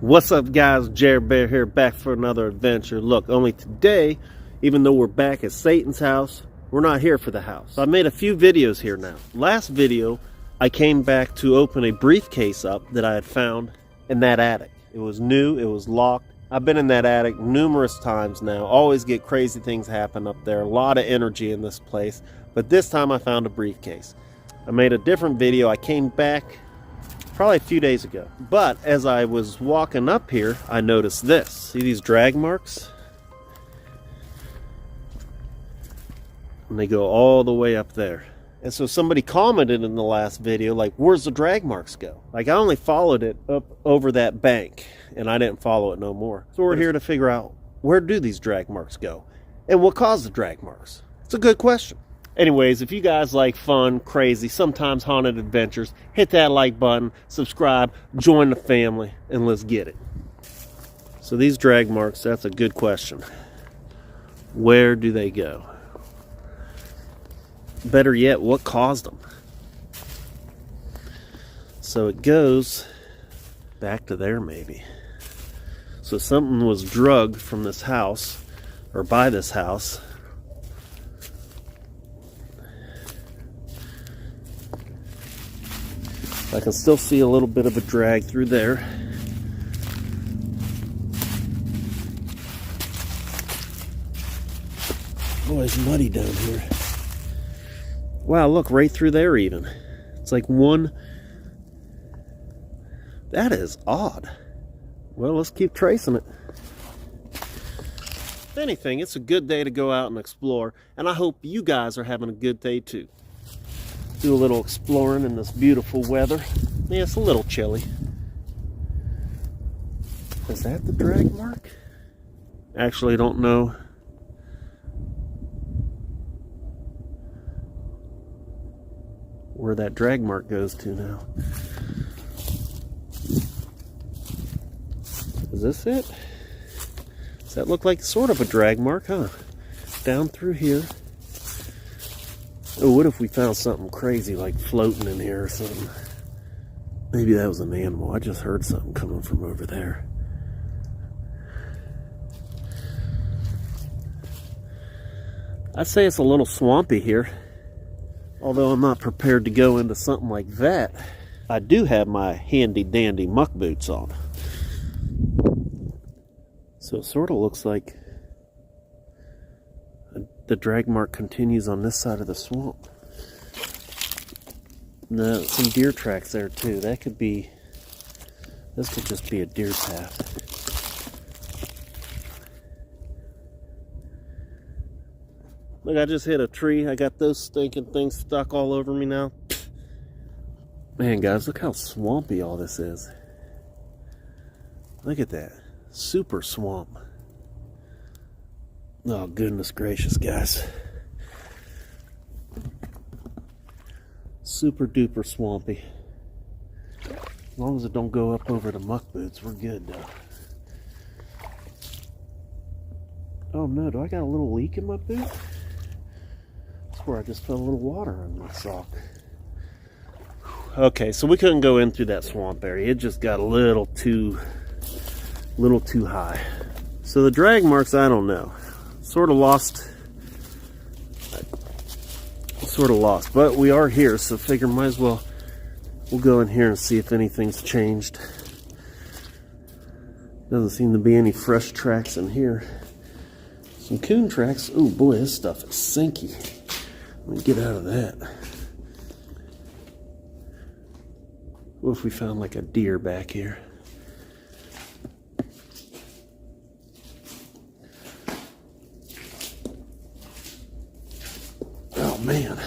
What's up, guys? Jared Bear here, back for another adventure. Look, only today, even though we're back at Satan's house, we're not here for the house. So I made a few videos here now. Last video, I came back to open a briefcase up that I had found in that attic. It was new, it was locked. I've been in that attic numerous times now. Always get crazy things happen up there. A lot of energy in this place. But this time I found a briefcase. I made a different video. I came back probably a few days ago. But as I was walking up here, I noticed this. See these drag marks? And they go all the way up there. And so somebody commented in the last video, like, where's the drag marks go? Like, I only followed it up over that bank, and I didn't follow it no more. So we're here to figure out, where do these drag marks go? And what caused the drag marks? It's a good question. Anyways, if you guys like fun, crazy, sometimes haunted adventures, hit that like button, subscribe, join the family, and let's get it. So these drag marks, that's a good question. Where do they go? Better yet, what caused them? So it goes back to there maybe. So something was drugged from this house, or by this house. I can still see a little bit of a drag through there. Boy, it's muddy down here. Wow, look, right through there even. It's like one. That is odd. Well, let's keep tracing it. If anything, it's a good day to go out and explore, and I hope you guys are having a good day too. Do a little exploring in this beautiful weather. Yeah, it's a little chilly. Is that the drag mark? Actually, I don't know. Where that drag mark goes to now. Is this it? Does that look like sort of a drag mark, huh? Down through here. Oh, what if we found something crazy like floating in here or something? Maybe that was an animal. I just heard something coming from over there. I'd say it's a little swampy here. Although I'm not prepared to go into something like that. I do have my handy dandy muck boots on. So it sort of looks like the drag mark continues on this side of the swamp. No, some deer tracks there too. That could be, this could just be a deer path. Look, I just hit a tree. I got those stinking things stuck all over me now. Man, guys, look how swampy all this is. Look at that. Super swamp. Oh, goodness gracious, guys. Super duper swampy. As long as it don't go up over the muck boots, we're good though. Oh no, do I got a little leak in my boot? That's where I just felt a little water on my sock. Okay, so we couldn't go in through that swamp area. It just got a little too high. So the drag marks, I don't know. Sort of lost, but we are here, so figure might as well, we'll go in here and see if anything's changed. Doesn't seem to be any fresh tracks in here. Some coon tracks. Oh boy, this stuff is sinky. Let me get out of that. What if we found like a deer back here? Oh man.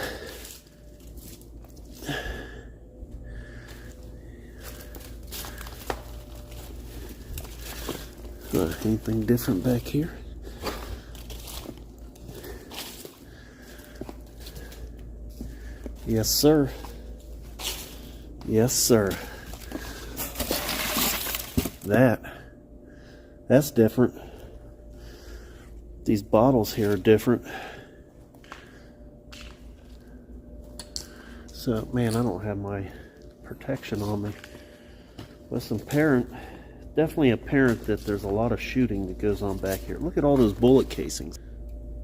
Anything different back here? Yes, sir. Yes, sir. That's different. These bottles here are different. So, man, I don't have my protection on me. Listen, parent, definitely apparent that there's a lot of shooting that goes on back here. Look at all those bullet casings.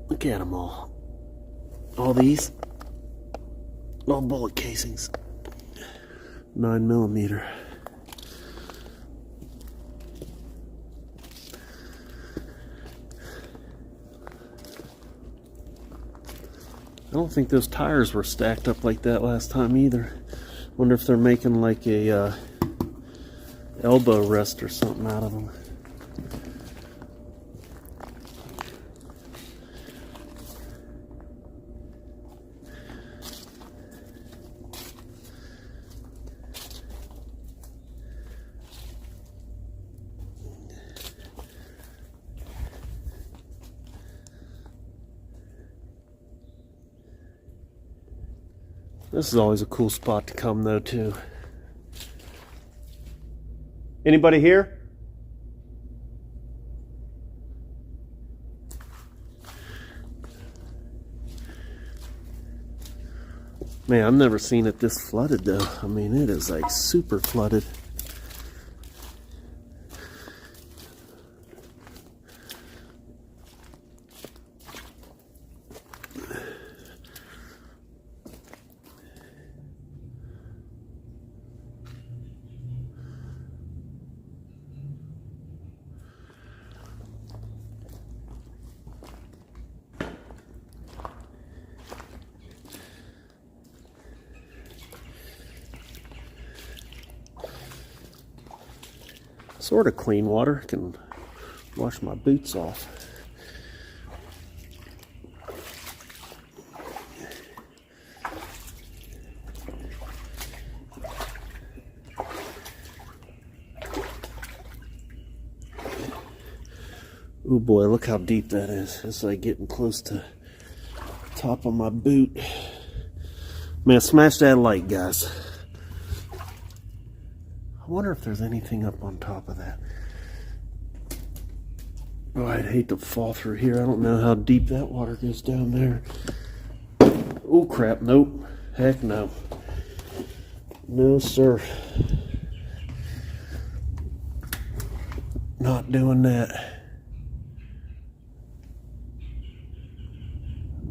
Look at them all. All these. All bullet casings. 9mm. I don't think those tires were stacked up like that last time either. Wonder if they're making like a elbow rest or something out of them. This is always a cool spot to come though too. Anybody here? Man, I've never seen it this flooded though. I mean, it is like super flooded. Sort of clean water. Can wash my boots off. Oh boy, look how deep that is. It's like getting close to the top of my boot. Man, smash that light, guys. I wonder if there's anything up on top of that. Oh, I'd hate to fall through here. I don't know how deep that water goes down there. Oh crap, nope. Heck no. No sir. Not doing that.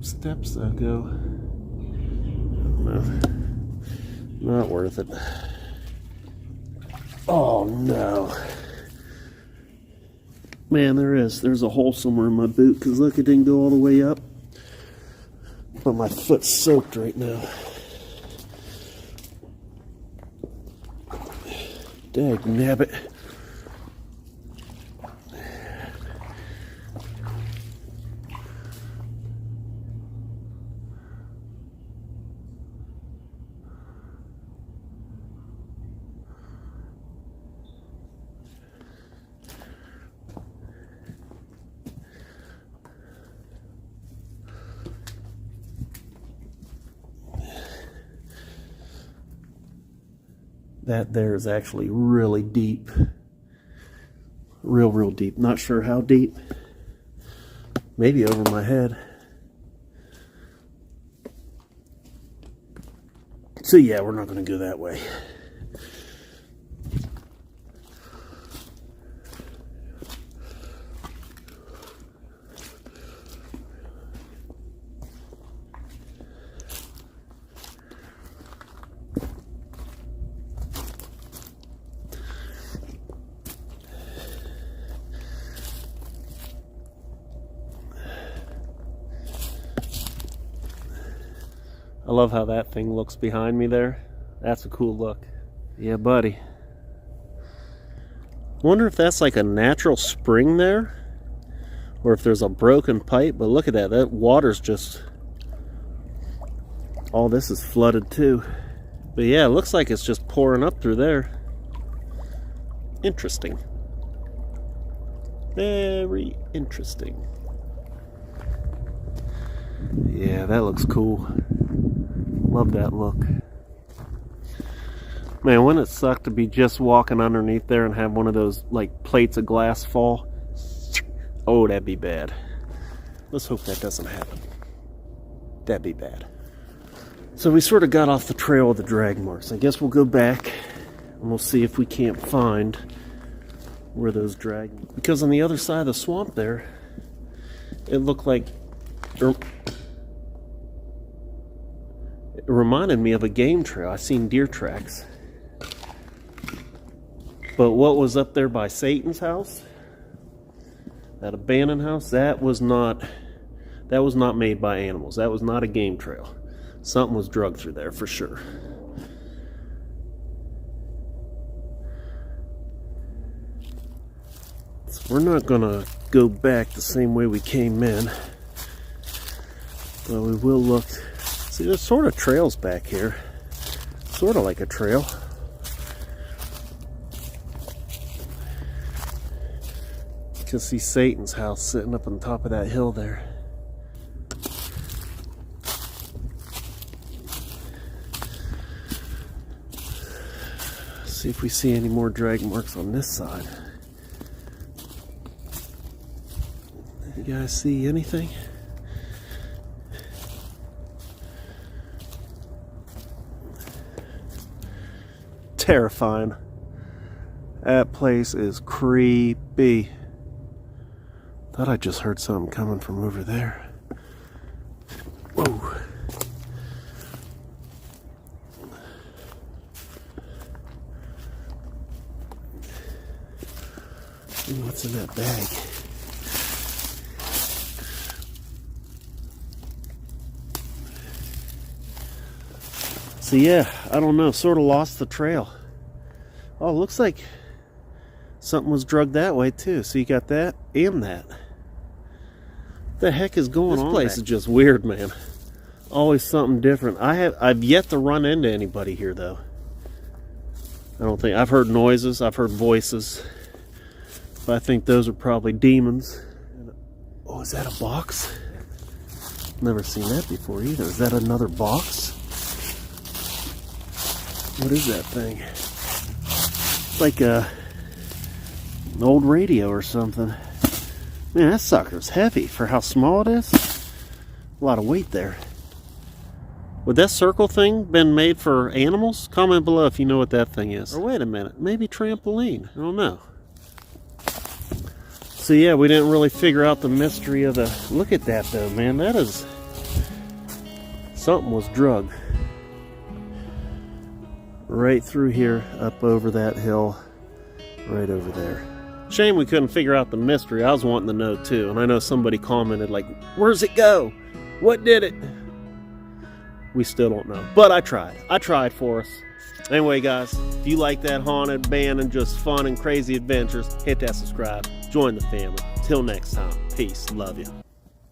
Steps though go. No. Not worth it. Oh no. Man, there's a hole somewhere in my boot because look, it didn't go all the way up. But my foot's soaked right now. Dag nabbit. That there is actually really deep. Real deep. Not sure how deep. Maybe over my head. So yeah, we're not going to go that way. I love how that thing looks behind me there. That's a cool look. Yeah, buddy. Wonder if that's like a natural spring there, or if there's a broken pipe. But look at that. That water's just... all this is flooded too. But yeah, it looks like it's just pouring up through there. Interesting. Very interesting. Yeah, that looks cool. Love that look. Man, wouldn't it suck to be just walking underneath there and have one of those like plates of glass fall? Oh, that'd be bad. Let's hope that doesn't happen. That'd be bad. So we sort of got off the trail of the drag marks. I guess we'll go back and we'll see if we can't find where those drag. Because on the other side of the swamp there, it looked like, it reminded me of a game trail. I seen deer tracks. But what was up there by Satan's house, that abandoned house, that was not made by animals. That was not a game trail. Something was drugged through there for sure. So we're not gonna go back the same way we came in, but we will look. See, there's sort of trails back here, sort of like a trail. You can see Satan's house sitting up on top of that hill there. See if we see any more drag marks on this side. You guys see anything? Terrifying. That place is creepy. Thought I just heard something coming from over there. Whoa. See what's in that bag. So yeah, I don't know, sort of lost the trail. Oh, looks like something was drugged that way too. So you got that and that. What the heck is going on? This place is just weird, man. Always something different. I've yet to run into anybody here though. I don't think. I've heard noises, I've heard voices, but I think those are probably demons. Oh, is that a box? Never seen that before either. Is that another box? What is that thing? It's like an old radio or something. Man, that sucker's heavy for how small it is. A lot of weight there. Would that circle thing been made for animals? Comment below if you know what that thing is. Or wait a minute, maybe trampoline. I don't know. So yeah, we didn't really figure out the mystery of the... Look at that though, man. That is... Something was drugged. Right through here, up over that hill, right over there. Shame we couldn't figure out the mystery. I was wanting to know too, and I know somebody commented like, where's it go? What did it? We still don't know, but I tried for us. Anyway guys, if you like that haunted band and just fun and crazy adventures, hit that subscribe, join the family. Till next time, peace, love you.